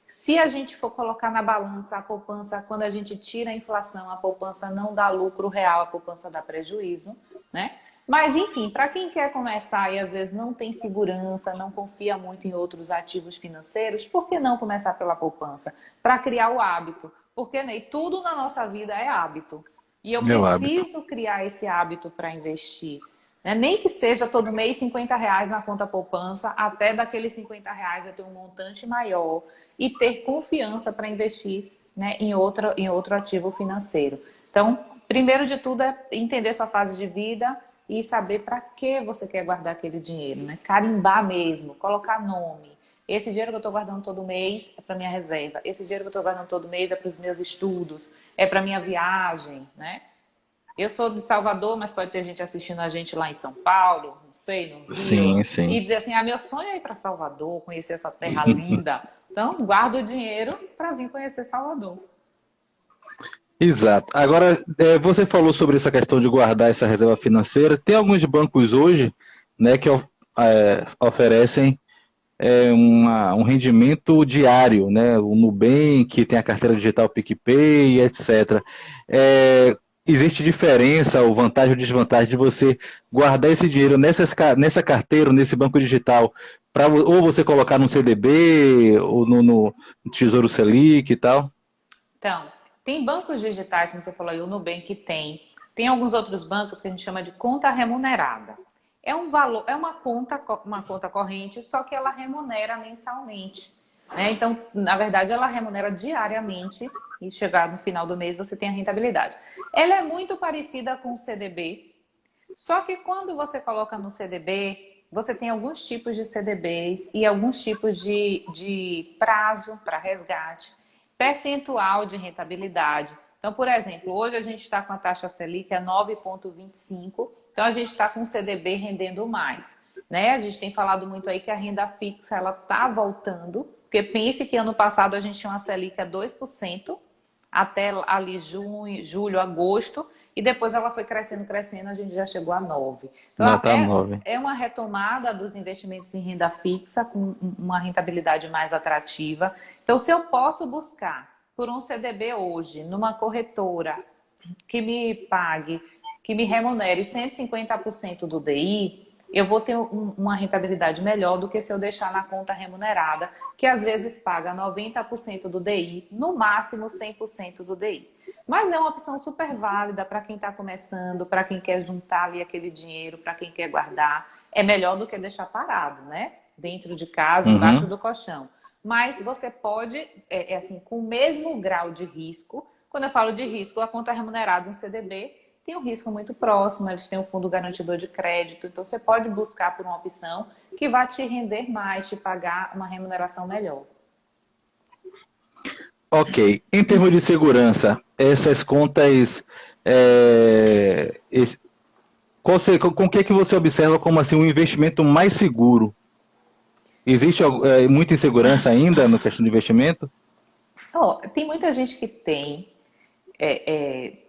Se a gente for colocar na balança a poupança, quando a gente tira a inflação, a poupança não dá lucro real, a poupança dá prejuízo, né? Mas, enfim, para quem quer começar e às vezes não tem segurança, não confia muito em outros ativos financeiros, por que não começar pela poupança? Para criar o hábito. Porque, Ney, tudo na nossa vida é hábito. E eu Meu hábito. preciso criar esse hábito para investir. Né? Nem que seja todo mês R$ 50 na conta poupança, até daqueles R$ 50 eu ter um montante maior e ter confiança para investir, né, em outro ativo financeiro. Então, primeiro de tudo é entender sua fase de vida e saber para que você quer guardar aquele dinheiro, né? Carimbar mesmo, colocar nome. Esse dinheiro que eu estou guardando todo mês é para minha reserva. Esse dinheiro que eu estou guardando todo mês é para os meus estudos, é para minha viagem, né? Eu sou de Salvador, mas pode ter gente assistindo a gente lá em São Paulo, não sei, no Rio, Sim, sim. e dizer assim: meu sonho é ir para Salvador, conhecer essa terra linda. Então, guardo o dinheiro para vir conhecer Salvador. Exato. Agora, você falou sobre essa questão de guardar essa reserva financeira. Tem alguns bancos hoje, né, que oferecem um rendimento diário, né? O Nubank tem a carteira digital PicPay, etc. Existe diferença, ou vantagem ou desvantagem de você guardar esse dinheiro nessa carteira, nesse banco digital, ou você colocar no CDB, ou no Tesouro Selic e tal? Então, tem bancos digitais, como você falou aí, o Nubank tem. Tem alguns outros bancos que a gente chama de conta remunerada. É um valor, é uma conta corrente, só que ela remunera mensalmente. Né? Então, na verdade, ela remunera diariamente e chegar no final do mês você tem a rentabilidade. Ela é muito parecida com o CDB, só que quando você coloca no CDB, você tem alguns tipos de CDBs e alguns tipos de prazo para resgate, percentual de rentabilidade. Então, por exemplo, hoje a gente está com a taxa Selic a 9,25, então a gente está com o CDB rendendo mais. Né? A gente tem falado muito aí que a renda fixa ela está voltando, porque pense que ano passado a gente tinha uma Selic a 2%, até ali junho, julho, agosto, e depois ela foi crescendo, crescendo, a gente já chegou a 9. Então, Nota 9. é uma retomada dos investimentos em renda fixa, com uma rentabilidade mais atrativa. Então, se eu posso buscar por um CDB hoje, numa corretora, que me pague, que me remunere 150% do DI, eu vou ter uma rentabilidade melhor do que se eu deixar na conta remunerada, que às vezes paga 90% do DI, no máximo 100% do DI. Mas é uma opção super válida para quem está começando, para quem quer juntar ali aquele dinheiro, para quem quer guardar. É melhor do que deixar parado, né? Dentro de casa, embaixo do colchão. Mas você pode, assim, com o mesmo grau de risco. Quando eu falo de risco, a conta remunerada, um CDB, tem um risco muito próximo, eles têm um fundo garantidor de crédito, então você pode buscar por uma opção que vai te render mais, te pagar uma remuneração melhor. Ok. Em termos de segurança, essas contas, com o que você observa como assim um investimento mais seguro? Existe muita insegurança ainda no questão de investimento? Tem muita gente que tem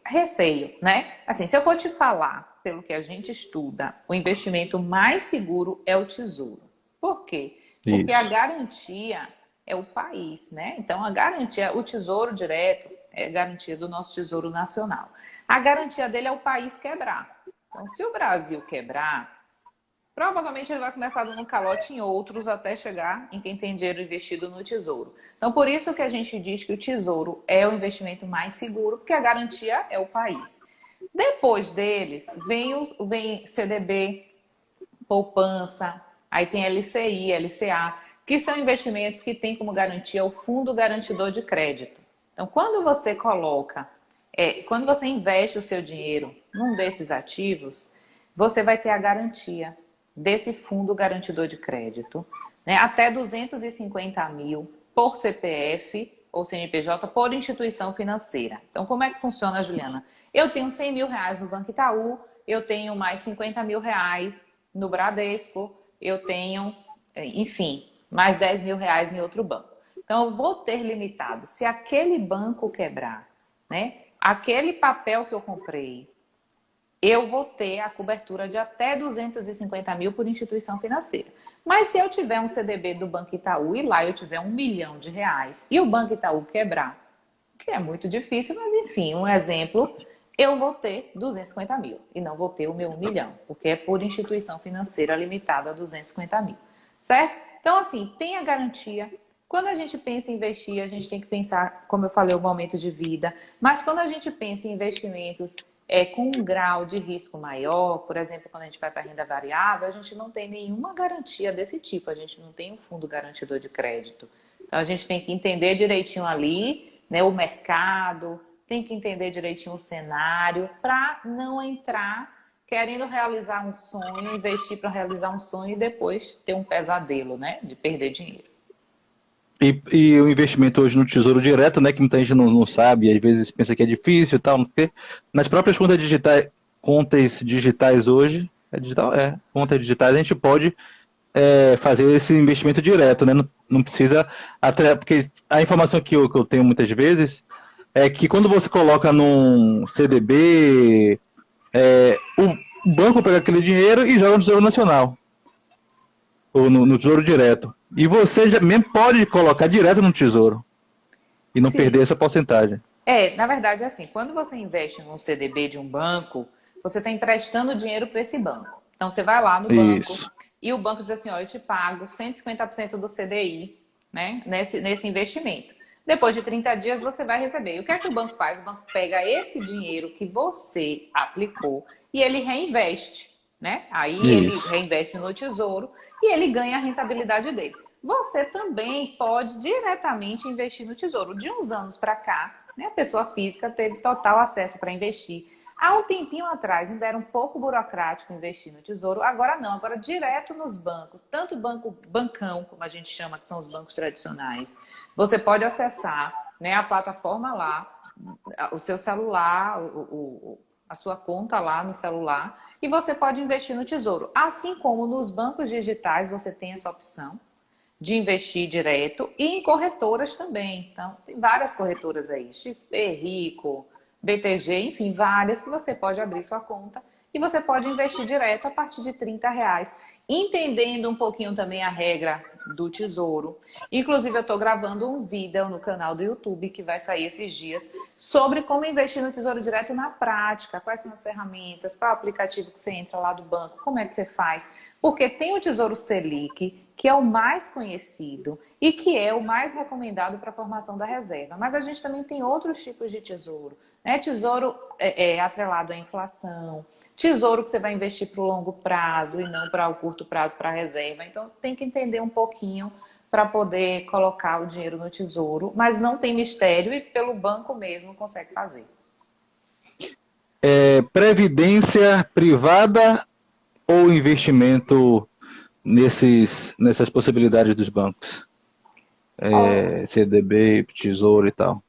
receio, né? Assim, se eu for te falar, pelo que a gente estuda, o investimento mais seguro é o tesouro. Por quê? Porque a Isso. garantia é o país, né? Então, a garantia, o tesouro direto é garantia do nosso tesouro nacional. A garantia dele é o país quebrar. Então, se o Brasil quebrar, provavelmente ele vai começar dando um calote em outros até chegar em quem tem dinheiro investido no tesouro. Então, por isso que a gente diz que o tesouro é o investimento mais seguro, porque a garantia é o país. Depois deles, vem CDB, poupança, aí tem LCI, LCA, que são investimentos que têm como garantia o Fundo Garantidor de Crédito. Então, quando você investe o seu dinheiro num desses ativos, você vai ter a garantia desse fundo garantidor de crédito, né? Até 250 mil por CPF ou CNPJ por instituição financeira. Então, como é que funciona, Juliana? Eu tenho 100 mil reais no Banco Itaú, eu tenho mais 50 mil reais no Bradesco, eu tenho, enfim, mais 10 mil reais em outro banco. Então, eu vou ter limitado. Se aquele banco quebrar, né, aquele papel que eu comprei, eu vou ter a cobertura de até 250 mil por instituição financeira. Mas se eu tiver um CDB do Banco Itaú e lá eu tiver R$ 1 milhão e o Banco Itaú quebrar, que é muito difícil, mas enfim, um exemplo, eu vou ter 250 mil e não vou ter o meu 1 milhão, porque é por instituição financeira limitada a 250 mil, certo? Então, assim, tem a garantia. Quando a gente pensa em investir, a gente tem que pensar, como eu falei, o momento de vida, mas quando a gente pensa em investimentos com um grau de risco maior, por exemplo, quando a gente vai para a renda variável, a gente não tem nenhuma garantia desse tipo, a gente não tem um fundo garantidor de crédito. Então, a gente tem que entender direitinho ali, né, o mercado, tem que entender direitinho o cenário, para não entrar querendo realizar um sonho, investir para realizar um sonho e depois ter um pesadelo, né, de perder dinheiro. E o investimento hoje no Tesouro Direto, né, que muita gente não sabe, às vezes pensa que é difícil e tal, não sei o quê. Nas próprias contas digitais hoje, contas digitais, a gente pode fazer esse investimento direto, né? Não precisa, até porque a informação que eu tenho muitas vezes é que quando você coloca num CDB, o banco pega aquele dinheiro e joga no Tesouro Nacional, ou no Tesouro Direto. E você já mesmo pode colocar direto no Tesouro e não perder essa porcentagem. Na verdade é assim, quando você investe num CDB de um banco, você está emprestando dinheiro para esse banco. Então você vai lá no banco e o banco diz assim, ó, eu te pago 150% do CDI, né, nesse investimento. Depois de 30 dias você vai receber. E o que é que o banco faz? O banco pega esse dinheiro que você aplicou e ele reinveste, né? Aí ele reinveste no Tesouro e ele ganha a rentabilidade dele. Você também pode diretamente investir no Tesouro. De uns anos para cá, né, a pessoa física teve total acesso para investir. Há um tempinho atrás ainda era um pouco burocrático investir no Tesouro, agora não, agora direto nos bancos, tanto bancão, como a gente chama, que são os bancos tradicionais. Você pode acessar, né, a plataforma lá, o seu celular, a sua conta lá no celular, e você pode investir no Tesouro. Assim como nos bancos digitais você tem essa opção de investir direto e em corretoras também. Então, tem várias corretoras aí, XP, Rico, BTG, enfim, várias que você pode abrir sua conta e você pode investir direto a partir de R$ 30, entendendo um pouquinho também a regra do Tesouro. Inclusive, eu estou gravando um vídeo no canal do YouTube que vai sair esses dias sobre como investir no Tesouro Direto na prática, quais são as ferramentas, qual é o aplicativo que você entra lá do banco, como é que você faz. Porque tem o Tesouro Selic, que é o mais conhecido e que é o mais recomendado para a formação da reserva. Mas a gente também tem outros tipos de tesouro, né? Tesouro atrelado à inflação, tesouro que você vai investir para o longo prazo e não para o curto prazo, para a reserva. Então, tem que entender um pouquinho para poder colocar o dinheiro no tesouro, mas não tem mistério e pelo banco mesmo consegue fazer. Previdência privada ou investimento nessas possibilidades dos bancos? CDB, Tesouro e tal.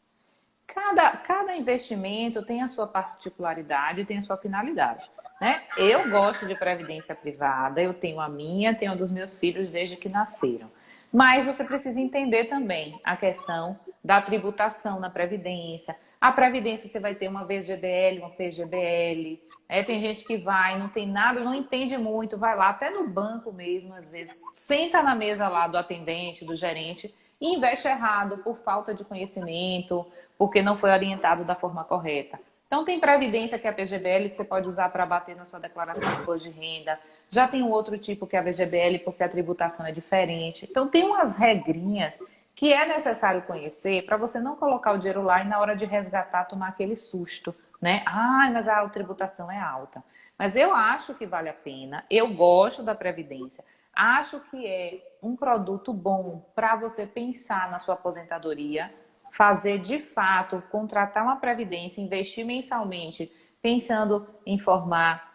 Cada investimento tem a sua particularidade, tem a sua finalidade, né? Eu gosto de previdência privada, eu tenho a minha, tenho a dos meus filhos desde que nasceram. Mas você precisa entender também a questão da tributação na previdência. A previdência você vai ter uma VGBL, uma PGBL. Tem gente que vai, não tem nada, não entende muito, vai lá até no banco mesmo, às vezes, senta na mesa lá do atendente, do gerente e investe errado por falta de conhecimento, porque não foi orientado da forma correta. Então, tem previdência que é a PGBL, que você pode usar para bater na sua declaração de imposto de renda. Já tem um outro tipo que é a VGBL, porque a tributação é diferente. Então, tem umas regrinhas que é necessário conhecer para você não colocar o dinheiro lá e na hora de resgatar tomar aquele susto, né? Mas a tributação é alta. Mas eu acho que vale a pena, eu gosto da previdência. Acho que é um produto bom para você pensar na sua aposentadoria, fazer de fato, contratar uma previdência, investir mensalmente, pensando em formar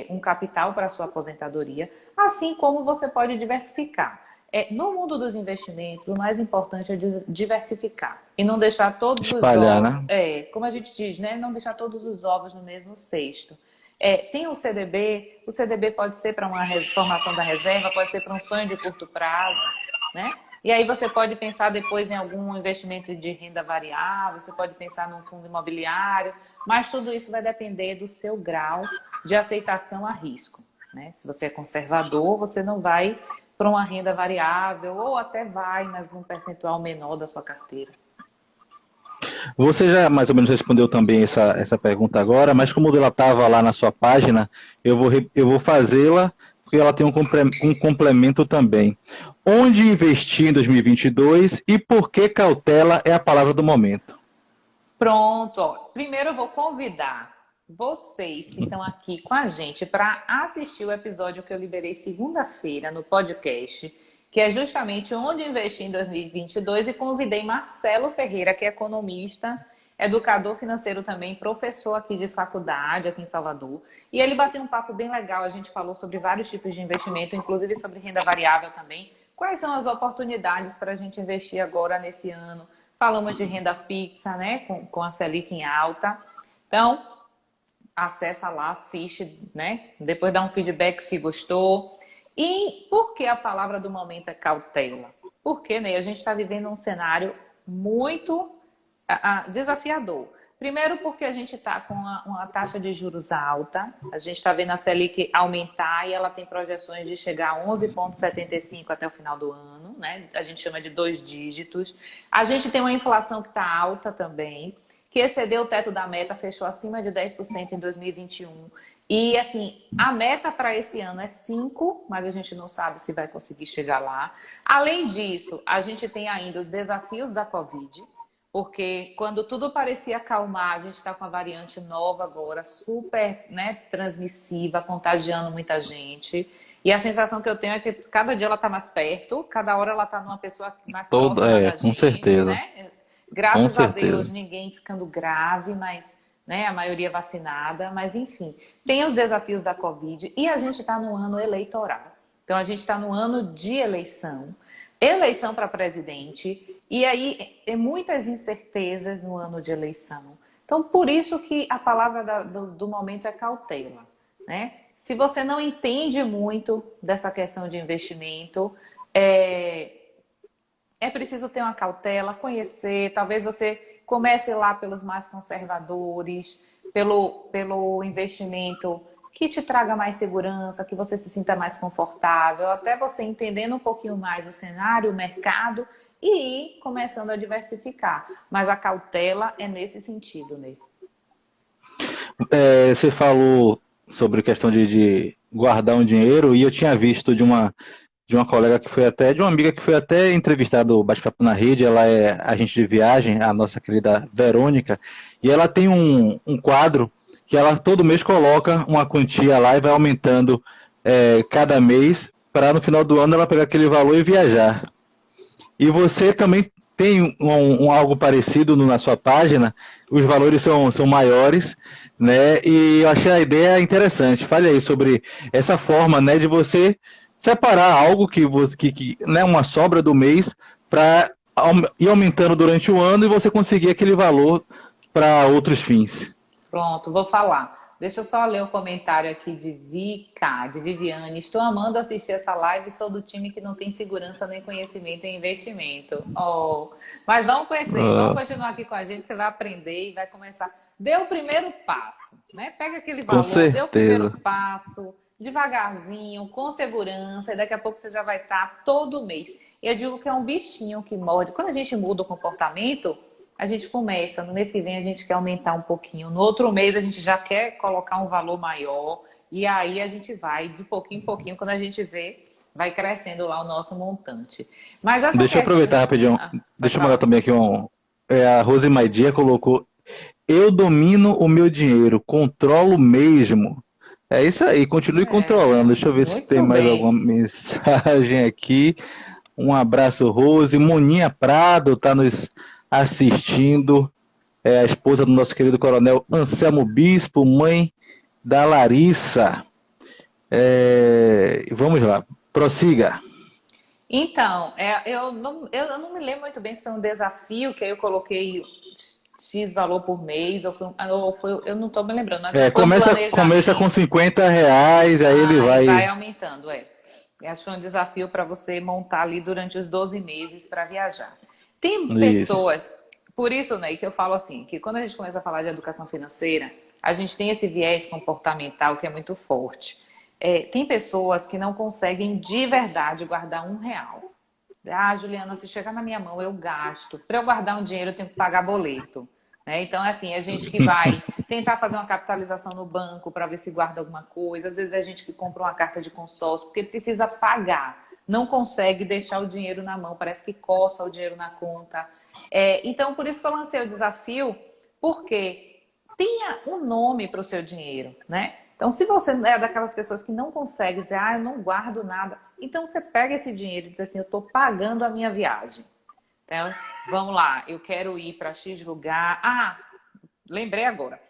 um capital para a sua aposentadoria, assim como você pode diversificar. No mundo dos investimentos, o mais importante é diversificar e não deixar todos os ovos, né? Como a gente diz, né? Não deixar todos os ovos no mesmo cesto. Tem o CDB pode ser para uma formação da reserva, pode ser para um sonho de curto prazo, né? E aí você pode pensar depois em algum investimento de renda variável, você pode pensar num fundo imobiliário, mas tudo isso vai depender do seu grau de aceitação a risco, né? Se você é conservador, você não vai para uma renda variável, ou até vai, mas num percentual menor da sua carteira. Você já mais ou menos respondeu também essa pergunta agora, mas como ela estava lá na sua página, eu vou fazê-la, porque ela tem um complemento também. Onde investir em 2022 e por que cautela é a palavra do momento? Pronto, ó. Primeiro eu vou convidar vocês que estão aqui com a gente para assistir o episódio que eu liberei segunda-feira no podcast, que é justamente onde investir em 2022, e convidei Marcelo Ferreira, que é economista, educador financeiro também, professor aqui de faculdade, aqui em Salvador. E ele bateu um papo bem legal, a gente falou sobre vários tipos de investimento, inclusive sobre renda variável também. Quais são as oportunidades para a gente investir agora nesse ano? Falamos de renda fixa, né, com a Selic em alta. Então, acessa lá, assiste, né? Depois dá um feedback se gostou. E por que a palavra do momento é cautela? Porque, né, a gente está vivendo um cenário muito desafiador. Primeiro porque a gente está com uma taxa de juros alta, a gente está vendo a Selic aumentar e ela tem projeções de chegar a 11,75 até o final do ano, né? A gente chama de 2 dígitos. A gente tem uma inflação que está alta também, que excedeu o teto da meta, fechou acima de 10% em 2021. E, assim, a meta para esse ano é 5%, mas a gente não sabe se vai conseguir chegar lá. Além disso, a gente tem ainda os desafios da Covid, porque quando tudo parecia acalmar, a gente está com a variante nova agora, super, né, transmissiva, contagiando muita gente. E a sensação que eu tenho é que cada dia ela está mais perto, cada hora ela está numa pessoa mais próxima da gente, com certeza. né? Graças a Deus, ninguém ficando grave, mas, né, a maioria vacinada. Mas, enfim, tem os desafios da Covid e a gente está no ano eleitoral. Então, a gente está no ano de eleição para presidente, e aí tem muitas incertezas no ano de eleição. Então, por isso que a palavra do momento é cautela, né? Se você não entende muito dessa questão de investimento, é preciso ter uma cautela, conhecer, talvez você comece lá pelos mais conservadores, pelo investimento que te traga mais segurança, que você se sinta mais confortável, até você entendendo um pouquinho mais o cenário, o mercado, e ir começando a diversificar. Mas a cautela é nesse sentido, Ney. Você falou sobre questão de guardar um dinheiro, e eu tinha visto de uma colega que foi até, de uma amiga que foi até entrevistada no Bate-Papo na Rede, ela é agente de viagem, a nossa querida Verônica, e ela tem um quadro que ela todo mês coloca uma quantia lá e vai aumentando cada mês, para no final do ano ela pegar aquele valor e viajar. E você também tem algo parecido na sua página, os valores são maiores, né? E eu achei a ideia interessante. Fale aí sobre essa forma, né, de você separar algo que né, uma sobra do mês para ir aumentando durante o ano e você conseguir aquele valor para outros fins. Pronto, vou falar. Deixa eu só ler o comentário aqui de Viviane. Estou amando assistir essa live, sou do time que não tem segurança nem conhecimento em investimento. Oh, mas vamos conhecer, vamos continuar aqui com a gente, você vai aprender e vai começar. Dê o primeiro passo, né? Pega aquele valor, dê o primeiro passo, devagarzinho, com segurança, e daqui a pouco você já vai estar todo mês. Eu digo que é um bichinho que morde. Quando a gente muda o comportamento, a gente começa, no mês que vem a gente quer aumentar um pouquinho, no outro mês a gente já quer colocar um valor maior, e aí a gente vai de pouquinho em pouquinho, quando a gente vê, vai crescendo lá o nosso montante. Mas essa Deixa eu aproveitar rapidinho, deixa eu mandar também aqui a Rose Maidia colocou: eu domino o meu dinheiro, controlo mesmo. É isso aí, continue controlando. Deixa eu ver se tem mais alguma mensagem aqui. Um abraço, Rose. Moninha Prado está nos assistindo, a esposa do nosso querido coronel Anselmo Bispo, mãe da Larissa. Vamos lá, prossiga. Então, eu não me lembro muito bem se foi um desafio que aí eu coloquei X valor por mês, ou foi eu não estou me lembrando. Começa com R$50, aí ele vai aumentando, Acho que foi um desafio para você montar ali durante os 12 meses para viajar. Tem Isso. pessoas, por isso, Ney, que eu falo assim, que quando a gente começa a falar de educação financeira, a gente tem esse viés comportamental que é muito forte. Tem pessoas que não conseguem de verdade guardar R$ 1. Ah, Juliana, se chegar na minha mão, eu gasto. Para eu guardar um dinheiro, eu tenho que pagar boleto. Né? Então, assim, a gente que vai tentar fazer uma capitalização no banco para ver se guarda alguma coisa. Às vezes, a gente que compra uma carta de consórcio, porque precisa pagar. Não consegue deixar o dinheiro na mão, parece que coça o dinheiro na conta. Então, por isso que eu lancei o desafio, porque tenha um nome para o seu dinheiro, né? Então, se você é daquelas pessoas que não consegue dizer, eu não guardo nada, então você pega esse dinheiro e diz assim, eu estou pagando a minha viagem. Então, vamos lá, eu quero ir para X lugar. Lembrei agora.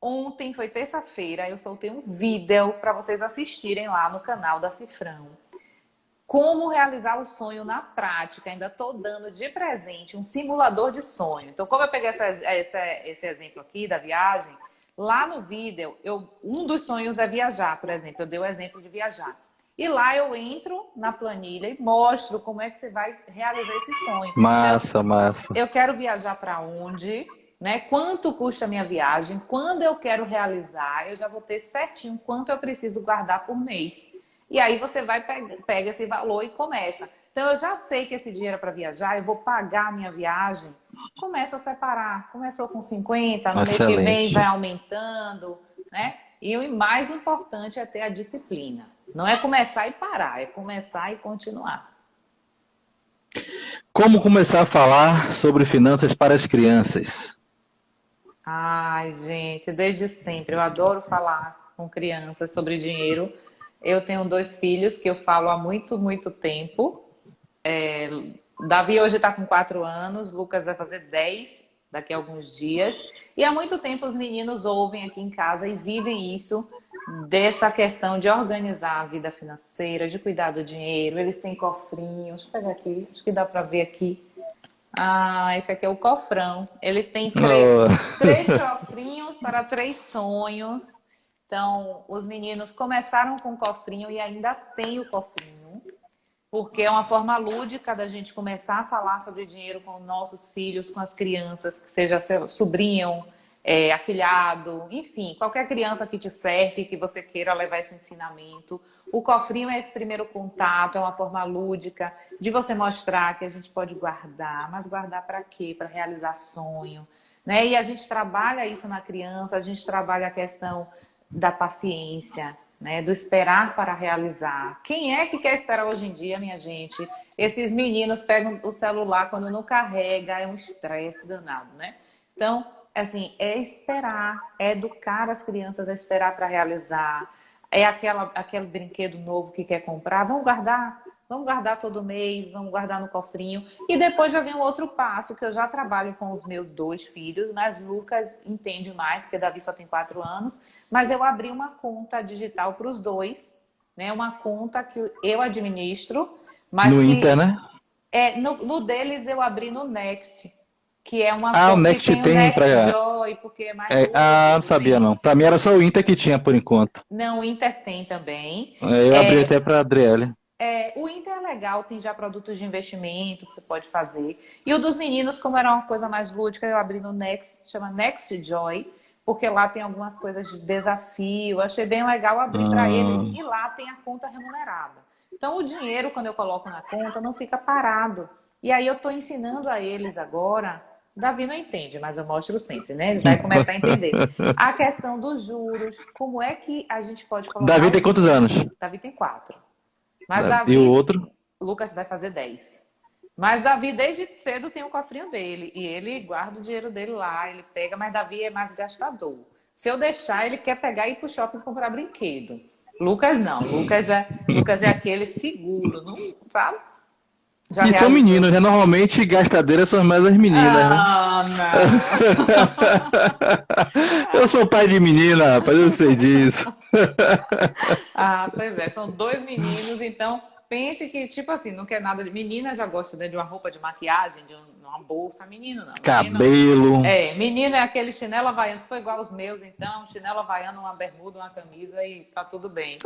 Ontem foi terça-feira, eu soltei um vídeo para vocês assistirem lá no canal da Cifrão. Como realizar o sonho na prática. Ainda estou dando de presente um simulador de sonho. Então, como eu peguei esse exemplo aqui da viagem, lá no vídeo, um dos sonhos é viajar, por exemplo. Eu dei o exemplo de viajar. E lá eu entro na planilha e mostro como é que você vai realizar esse sonho. Massa, então, massa. Eu quero viajar para onde, né? Quanto custa a minha viagem? Quando eu quero realizar, eu já vou ter certinho quanto eu preciso guardar por mês. E aí você vai pega esse valor e começa. Então eu já sei que esse dinheiro é para viajar, eu vou pagar a minha viagem. Começa a separar. Começou com 50, no mês que vem vai aumentando, né? E o mais importante é ter a disciplina. Não é começar e parar, é começar e continuar. Como começar a falar sobre finanças para as crianças? Ai, gente, desde sempre. Eu adoro falar com crianças sobre dinheiro. Eu tenho 2 filhos que eu falo há muito, muito tempo. Davi hoje está com 4 anos, Lucas vai fazer 10 daqui a alguns dias. E há muito tempo os meninos ouvem aqui em casa e vivem isso, dessa questão de organizar a vida financeira, de cuidar do dinheiro. Eles têm cofrinho, deixa eu pegar aqui, acho que dá para ver aqui. Esse aqui é o cofrão. Eles têm 3 cofrinhos para 3 sonhos. Então, os meninos começaram com o cofrinho e ainda tem o cofrinho, porque é uma forma lúdica da gente começar a falar sobre dinheiro com nossos filhos, com as crianças, que seja seu sobrinho, afilhado, enfim, qualquer criança que te cerque, que você queira levar esse ensinamento. O cofrinho é esse primeiro contato, é uma forma lúdica de você mostrar que a gente pode guardar, mas guardar para quê? Para realizar sonho, né? E a gente trabalha isso na criança, a gente trabalha a questão da paciência, né? Do esperar para realizar. Quem é que quer esperar hoje em dia, minha gente? Esses meninos pegam o celular quando não carrega, é um estresse danado, né? Então, assim, é esperar, é educar as crianças a esperar para realizar. É aquele brinquedo novo que quer comprar, vamos guardar todo mês, vamos guardar no cofrinho. E depois já vem um outro passo, que eu já trabalho com os meus 2 filhos, mas Lucas entende mais, porque Davi só tem 4 anos. Mas eu abri uma conta digital para os 2, né? Uma conta que eu administro. Mas no Inter, né? No deles eu abri no Next, que é uma o conta Next que tem o Next Joy, porque é mais lúdico, não sabia não. Para mim era só o Inter que tinha por enquanto. Não, o Inter tem também. Eu abri até para a Adriele. O Inter é legal, tem já produtos de investimento que você pode fazer. E o dos meninos, como era uma coisa mais lúdica, eu abri no Next, chama Next Joy, porque lá tem algumas coisas de desafio. Eu achei bem legal abrir para eles. E lá tem a conta remunerada. Então, o dinheiro, quando eu coloco na conta, não fica parado. E aí eu estou ensinando a eles agora. Davi não entende, mas eu mostro sempre, né? Ele vai começar a entender. A questão dos juros, como é que a gente pode colocar... Davi tem quantos anos? Davi tem 4. Mas Davi... E o outro? Lucas vai fazer 10. Mas Davi, desde cedo, tem o cofrinho dele. E ele guarda o dinheiro dele lá, ele pega, mas Davi é mais gastador. Se eu deixar, ele quer pegar e ir pro shopping comprar brinquedo. Lucas não. Lucas é aquele seguro, não sabe? E são meninos, né? Normalmente gastadeiras são mais as meninas, né? Não. Eu sou pai de menina, rapaz, eu sei disso. Pois é, são 2 meninos, então pense que, tipo assim, não quer nada de. Menina já gosta, né, de uma roupa de maquiagem, de uma bolsa. Menino não. Cabelo. Menino é aquele chinelo havaiano. Se for igual aos meus, então, chinelo havaiano, uma bermuda, uma camisa e tá tudo bem.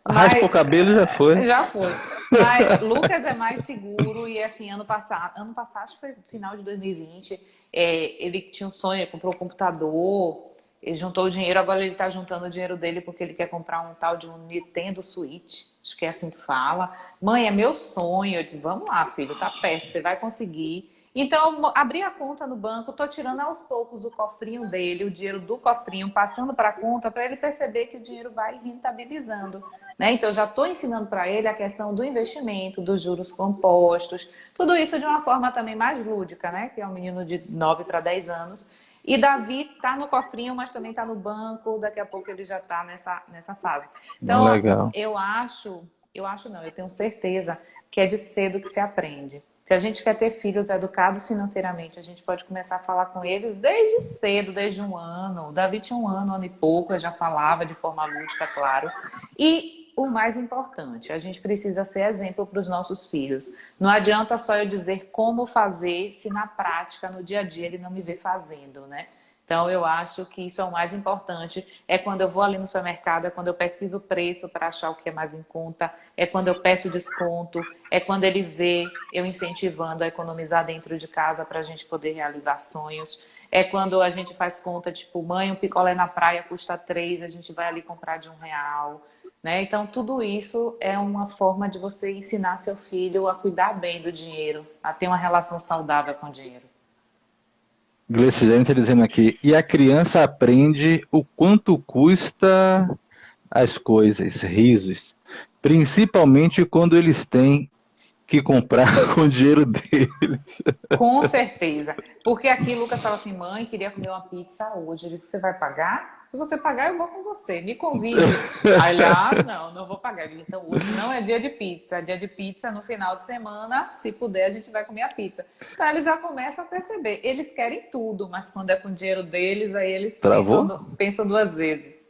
Raspa o Mas cabelo já foi. já foi. Mas Lucas é mais seguro e assim, ano passado, acho que foi final de 2020, ele tinha um sonho, ele comprou um computador, ele juntou o dinheiro, agora ele está juntando o dinheiro dele porque ele quer comprar um tal de um Nintendo Switch, acho que é assim que fala. Mãe, é meu sonho. Eu disse, vamos lá, filho, tá perto, você vai conseguir. Então, eu abri a conta no banco, estou tirando aos poucos o cofrinho dele, o dinheiro do cofrinho, passando para a conta, para ele perceber que o dinheiro vai rentabilizando. Né? Então, eu já estou ensinando para ele a questão do investimento, dos juros compostos, tudo isso de uma forma também mais lúdica, né? Que é um menino de 9 para 10 anos. E Davi está no cofrinho, mas também está no banco, daqui a pouco ele já está nessa fase. Então, Legal. eu tenho certeza que é de cedo que se aprende. Se a gente quer ter filhos educados financeiramente, a gente pode começar a falar com eles desde cedo, desde 1 ano. O Davi tinha 1 ano e pouco, eu já falava de forma lúdica, claro. E o mais importante, a gente precisa ser exemplo para os nossos filhos. Não adianta só eu dizer como fazer se na prática, no dia a dia, ele não me vê fazendo, né? Então, eu acho que isso é o mais importante. É quando eu vou ali no supermercado, é quando eu pesquiso o preço para achar o que é mais em conta, é quando eu peço desconto, é quando ele vê eu incentivando a economizar dentro de casa para a gente poder realizar sonhos. É quando a gente faz conta, tipo, mãe, um picolé na praia custa 3, a gente vai ali comprar de R$ 1. Né? Então, tudo isso é uma forma de você ensinar seu filho a cuidar bem do dinheiro, a ter uma relação saudável com o dinheiro. Gleice está dizendo aqui, e a criança aprende o quanto custa as coisas, risos, principalmente quando eles têm que comprar com o dinheiro deles. Com certeza. Porque aqui Lucas fala assim, mãe, queria comer uma pizza hoje. Eu digo, você vai pagar? Se você pagar, eu vou com você. Me convide. Aí ele, não vou pagar. Eu digo, então hoje não é dia de pizza. É dia de pizza no final de semana. Se puder, a gente vai comer a pizza. Então eles já começam a perceber. Eles querem tudo, mas quando é com o dinheiro deles, aí eles Travou? pensam 2 vezes.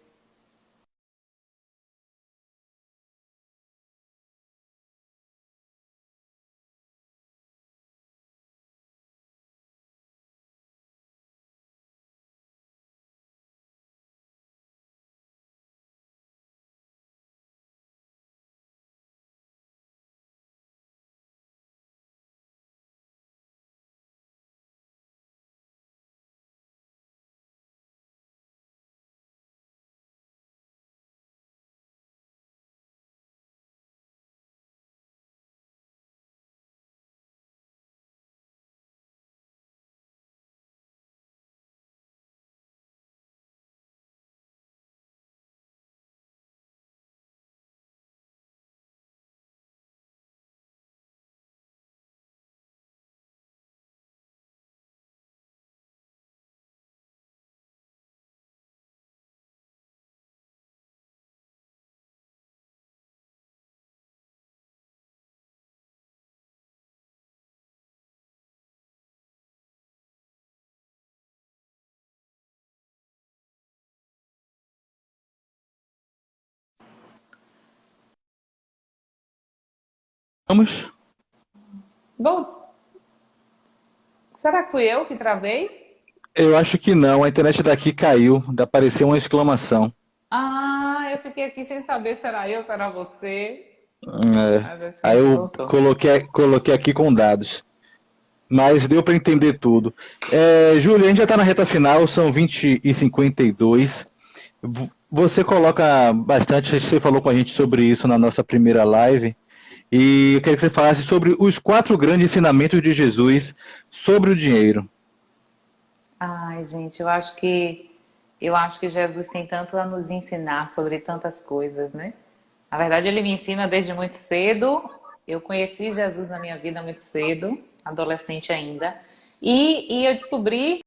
Vamos? Bom, será que fui eu que travei? Eu acho que não, a internet daqui caiu, apareceu uma exclamação. Eu fiquei aqui sem saber se era eu, se era você. É, Mas acho que a aí gente eu voltou. coloquei aqui com dados. Mas deu para entender tudo. Júlio, a gente já está na reta final, são 20h52. Você coloca bastante, você falou com a gente sobre isso na nossa primeira live. E eu queria que você falasse sobre os 4 grandes ensinamentos de Jesus sobre o dinheiro. Ai, gente, eu acho que Jesus tem tanto a nos ensinar sobre tantas coisas, né? Na verdade, ele me ensina desde muito cedo. Eu conheci Jesus na minha vida muito cedo, adolescente ainda. E eu descobri